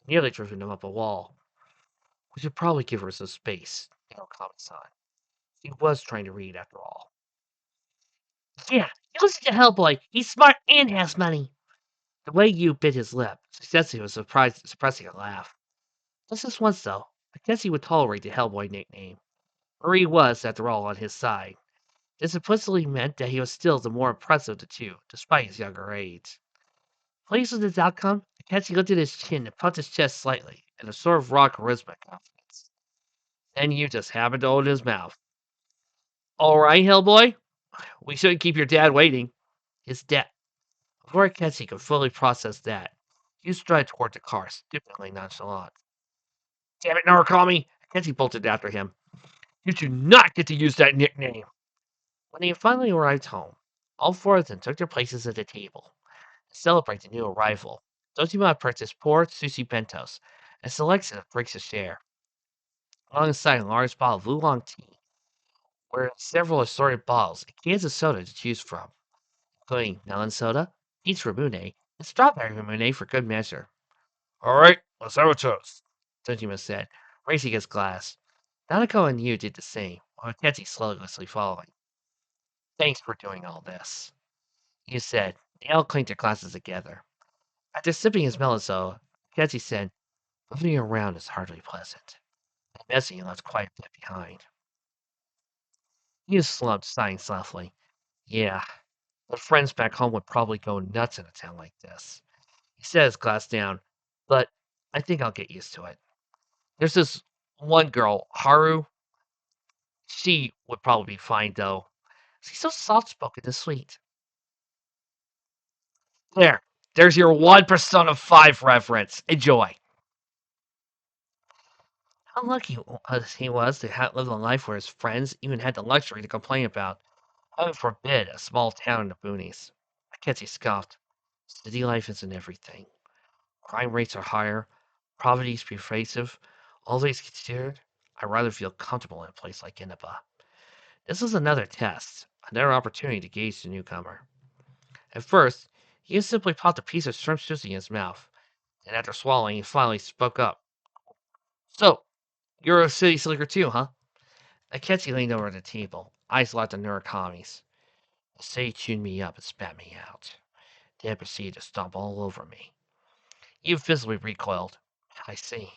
nearly driven him up a wall. We should probably give her some space, Comment-san. He was trying to read after all. Yeah, you listen to Hellboy. He's smart and has money. The way you bit his lip suggested he was suppressing a laugh. Just this once, though, I guess he would tolerate the Hellboy nickname. Marie was, after all, on his side. This implicitly meant that he was still the more impressive of the two, despite his younger age. Pleased with his outcome, Akechi lifted his chin and puffed his chest slightly, in a sort of raw charisma confidence. Then you just happened to open his mouth. All right, Hellboy, we shouldn't keep your dad waiting. His dad. Before Akechi could fully process that, you stride toward the car, stupidly nonchalant. Damn it, Narukami! Akechi bolted after him. You do not get to use that nickname! When they finally arrived home, all four of them took their places at the table. To celebrate the new arrival, Dojima purchased four sushi bentos and selection of drinks to share, alongside a large bottle of oolong tea, where several assorted bottles and cans of soda to choose from, including melon soda, peach ramune, and strawberry ramune for good measure. All right, let's have a toast. Dojima said, raising his glass. Nanako and Yu did the same, while Akechi slowly following. Thanks for doing all this, Yu said. They all clinked their glasses together. After sipping his melon soda, Akechi said, moving around is hardly pleasant. And messy left quite a bit behind. Yu slumped, sighing softly. Yeah, the friends back home would probably go nuts in a town like this. He set his glass down, but I think I'll get used to it. There's this one girl, Haru. She would probably be fine, though. She's so soft-spoken and sweet. There's your 1% of 5 reference. Enjoy. How lucky he was to live a life where his friends even had the luxury to complain about. Heaven forbid a small town in the boonies. Mackenzie scoffed. City life isn't everything. Crime rates are higher. Poverty is pervasive. All these considered, I'd rather feel comfortable in a place like Inaba. This was another test, another opportunity to gauge the newcomer. At first, he just simply popped a piece of shrimp sushi in his mouth, and after swallowing, he finally spoke up. So, you're a city slicker too, huh? Akechi leaned over the table, eyes locked on Murakami's. The city tuned me up and spat me out. Then proceeded to stomp all over me. You visibly recoiled. I see.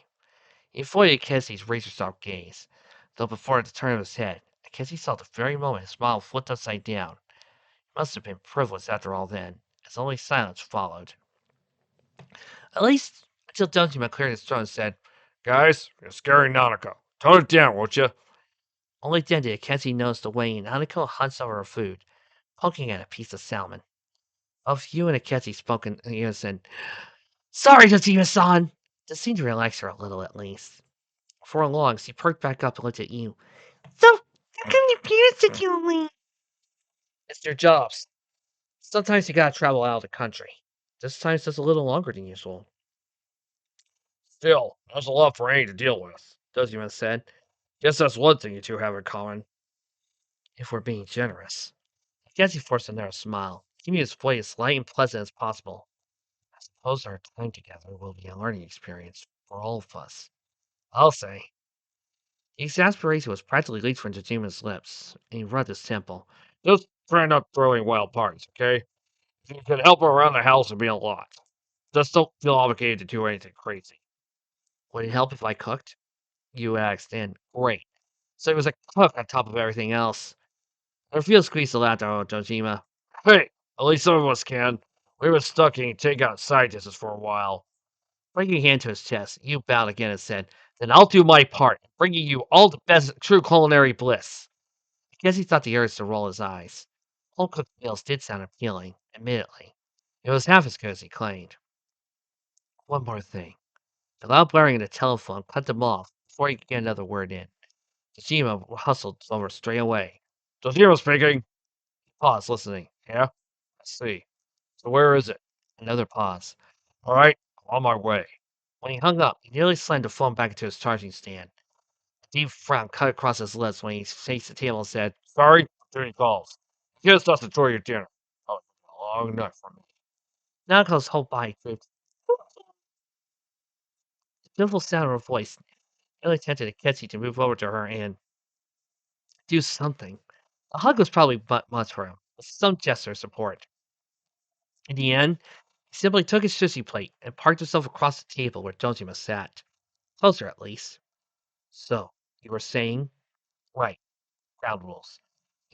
He avoided Akechi's razor-sharp gaze, though before the turn of his head, Akechi saw the very moment his smile flipped upside down. It must have been privileged after all then, as only silence followed. At least until Dojima cleared his throat and said, Guys, you're scaring Nanako. Tone it down, won't you? only then did Akechi notice the way Nanako hunched over her food, poking at a piece of salmon. Both you and Akechi spoke in unison. Sorry, Dojima-san! This seemed to relax her a little at least. For long, she perked back up and looked at you. So, how come your parents took you away? It's their jobs. Sometimes you gotta travel out of the country. This time it's just a little longer than usual. Still, there's a lot for Annie to deal with, Dojima said, guess that's one thing you two have in common. if we're being generous. Akechi forced another smile, keeping his voice as light and pleasant as possible. I suppose our time together will be a learning experience for all of us. I'll say. The exasperation was practically leaked from Jojima's lips, and he rubbed his temple. Just try not throwing wild parties, okay? If you can help around the house, it'd be a lot. Just don't feel obligated to do anything crazy. Would it help if I cooked? You asked, and great. So he was a cook on top of everything else. Her feel squeezed a lot, though, Jojima. Hey, at least some of us can. We were stuck eating takeout side dishes for a while. Bringing a hand to his chest, you bowed again and said, Then I'll do my part, bringing you all the best true culinary bliss. I guess he thought the urge to roll his eyes. Home cooked meals did sound appealing, admittedly. It was half as good as he claimed. One more thing. The loud blaring of the telephone cut them off before he could get another word in. Tajima hustled over straight away. Toshiro speaking. Paused, listening. Yeah? I see. So where is it? Another pause. All right, I'm on my way. When he hung up, he nearly slammed the phone back into his charging stand. A deep frown cut across his lips when he faced the table and said, Sorry, too many calls. You just have to enjoy your dinner. Oh, it's been a long night for me. Naoko's whole body drooped. The beautiful sound of her voice nearly tempted Akechi to move over to her and do something. A hug was probably but much for him, with some gesture of support. In the end, he simply took his sushi plate and parked himself across the table where Dojima sat. Closer, at least. So, you were saying? Right, ground rules.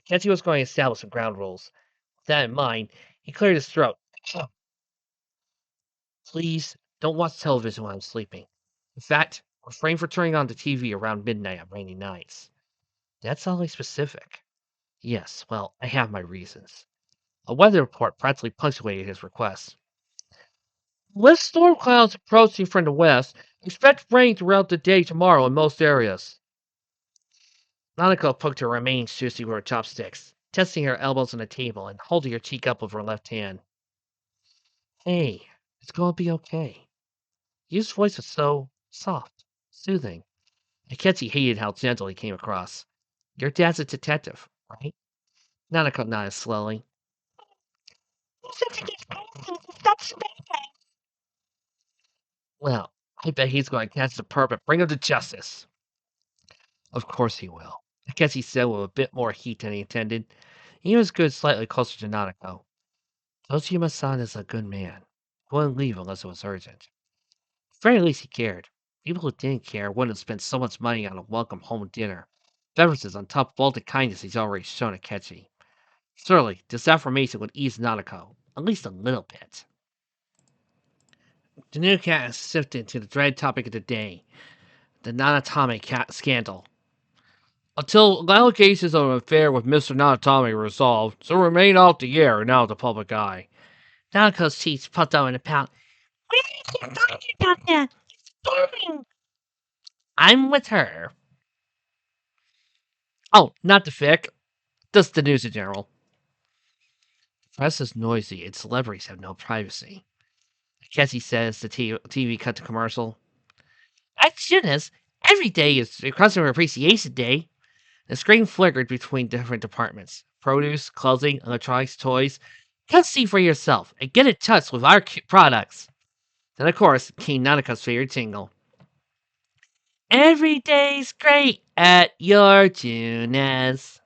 Akechi was going to establish some ground rules. With that in mind, he cleared his throat. Please don't watch television while I'm sleeping. In fact, refrain from turning on the TV around midnight on rainy nights. That's oddly specific. Yes, well, I have my reasons. A weather report practically punctuated his request. With storm clouds approaching from the west, expect rain throughout the day tomorrow in most areas. Nanako poked her remaining sushi with her chopsticks, testing her elbows on the table and holding her cheek up with her left hand. Hey, it's gonna be okay. Yu's voice was so soft, soothing. Akechi hated how gentle he came across. Your dad's a detective, right? Nanako nodded slowly. Well, I bet he's going to catch the perp and bring him to justice. Of course he will. Akechi said with a bit more heat than he intended. He was good slightly closer to Nanako. Toshima-san is a good man. He wouldn't leave unless it was urgent. At the very least he cared. People who didn't care wouldn't have spent so much money on a welcome home dinner. Beverages on top of all the kindness he's already shown Akechi. Surely, this affirmation would ease Nanako, at least a little bit. The new cat shifted to the dread topic of the day, the Nanatame cat scandal. Until allegations of an affair with Mr. Nanatami are resolved, so remain off the air and out of the public eye. Nanako's teeth puffed out in a pout. What are you talking about that? It's boring. I'm with her. Oh, not the fic. Just the news in general. The press is noisy and celebrities have no privacy. Cassie says the TV cut to commercial. My goodness, every day is Customer Appreciation Day. The screen flickered between different departments. Produce, clothing, electronics, toys. Come see for yourself and get in touch with our products. Then, of course, came Nanaka's favorite jingle. Every day's great at your Tunas.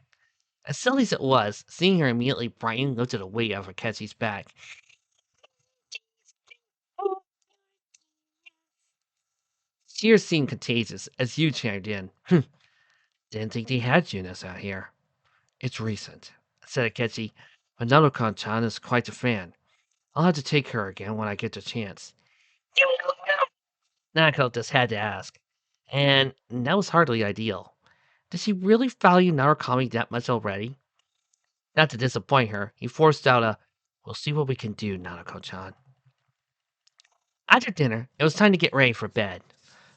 As silly as it was, seeing her immediately brighten lifted a weight off Aketsu's back. Cheers seemed contagious as you chimed in. Didn't think they had Junas out here. It's recent, said Akechi, but Nanoko-chan is quite a fan. I'll have to take her again when I get the chance. Nanako just had to ask. And that was hardly ideal. Does she really value Narukami that much already? Not to disappoint her, he forced out a, We'll see what we can do, Nanako-chan. After dinner, it was time to get ready for bed.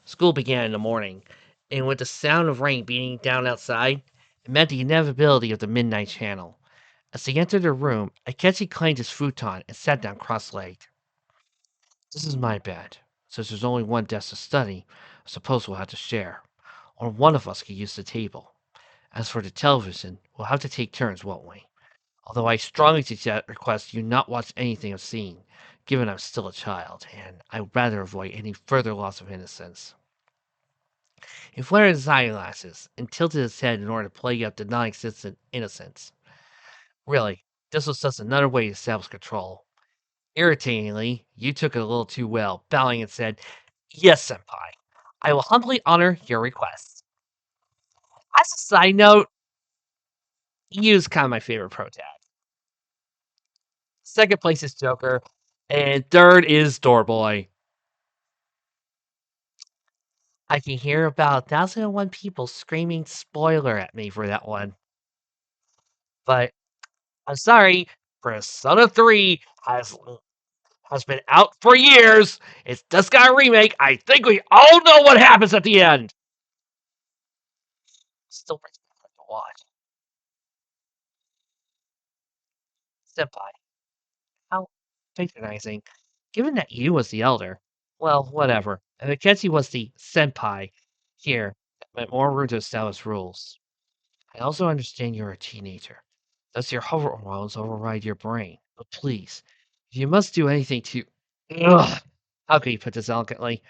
School began in the morning, and with the sound of rain beating down outside, it meant the inevitability of the midnight channel. As he entered her room, Akechi claimed his futon and sat down cross-legged. This is my bed. Since there's only one desk to study, I suppose we'll have to share. Or one of us could use the table. As for the television, we'll have to take turns, won't we? Although I strongly request you not watch anything obscene, given I'm still a child, and I would rather avoid any further loss of innocence. He flared his eyeglasses and tilted his head in order to play up the non-existent innocence. Really, this was just another way to establish control. Irritatingly, you took it a little too well, bowing and said, "Yes, senpai. I will humbly honor your request." As a side note, Yu's kind of my favorite pro tag. Second place is Joker, and third is Doorboy. I can hear about 1,001 people screaming spoiler at me for that one. But I'm sorry, Persona 3 has been out for years. It's just got a remake. I think we all know what happens at the end. Still brings me back to watch. Senpai, how patronizing. Given that you was the elder. Well, whatever. And Akechi was the senpai here. That meant more room to establish rules. I also understand you're a teenager. Thus your hormones override your brain. But please, if you must do anything to... Ugh, how can you put this elegantly?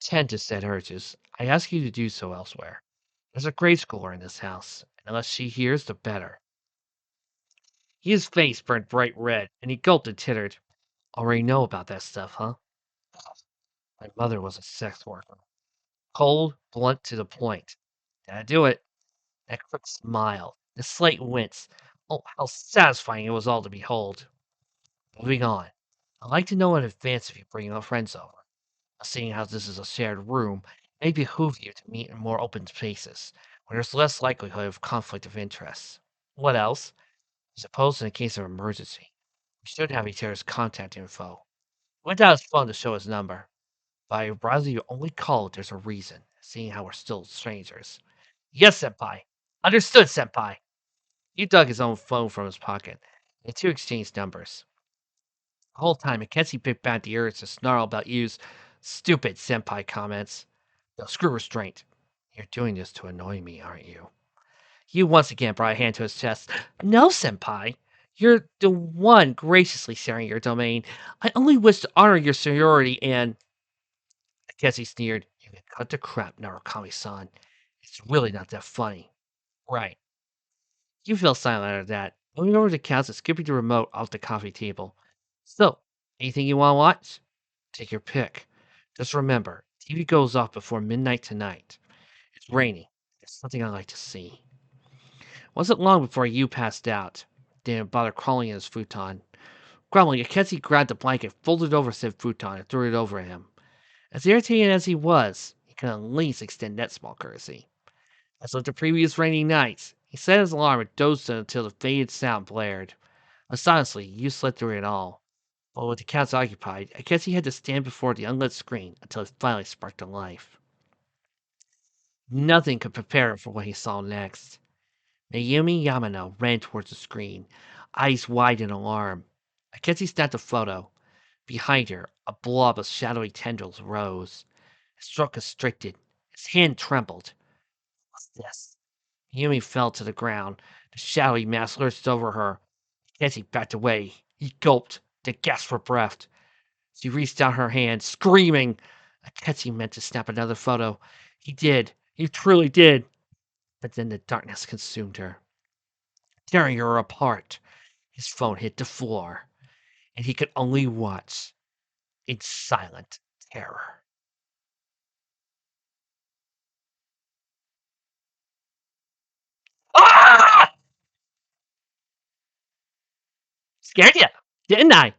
Tend to set urges. I ask you to do so elsewhere. There's a grade schooler in this house, and the less she hears, the better. His face burned bright red, and he gulped and tittered. Already know about that stuff, huh? My mother was a sex worker. Cold, blunt to the point. Did I do it? That quick smile, the slight wince. Oh, how satisfying it was all to behold. Moving on. I'd like to know in advance if you bring your friends over. Seeing how this is a shared room, it may behoove you to meet in more open spaces, where there's less likelihood of conflict of interest. What else? Suppose in a case of emergency, we should have each other's contact info. He went out his phone to show his number, but I'd rather you only call if there's a reason, seeing how we're still strangers. Yes, senpai. Understood, senpai. He dug his own phone from his pocket, and the two exchanged numbers. The whole time, Mackenzie picked back the urge to snarl about Yu's stupid senpai comments. No, screw restraint. You're doing this to annoy me, aren't you? Yu once again brought a hand to his chest. No, senpai. You're the one graciously sharing your domain. I only wish to honor your seniority and... Mackenzie sneered. You can cut the crap, Narukami-san. It's really not that funny. Right. You fell silent at that, moving over to the couch and skipping the remote off the coffee table. So, anything you want to watch? Take your pick. Just remember, TV goes off before midnight tonight. It's raining. There's something I'd like to see. Wasn't long before you passed out. Didn't bother crawling in his futon. Grumbling, Akechi grabbed the blanket, folded over said futon, and threw it over him. As irritated as he was, he could at least extend that small courtesy. As with the previous rainy nights, he set his alarm and dozed until the faded sound blared. Astonishingly, you slept through it all. But with the couch occupied, I guess he had to stand before the unlit screen until it finally sparked to life. Nothing could prepare him for what he saw next. Mayumi Yamano ran towards the screen, eyes wide in alarm. Akechi snapped a photo. Behind her, a blob of shadowy tendrils rose. His throat constricted. His hand trembled. What's this? Mayumi fell to the ground. The shadowy mass lurched over her. Akechi backed away. He gulped, then gasped for breath. She reached out her hand, screaming. Akechi meant to snap another photo. He did. He truly did. But then the darkness consumed her, tearing her apart. His phone hit the floor, and he could only watch in silent terror. Ah! Scared you, didn't I?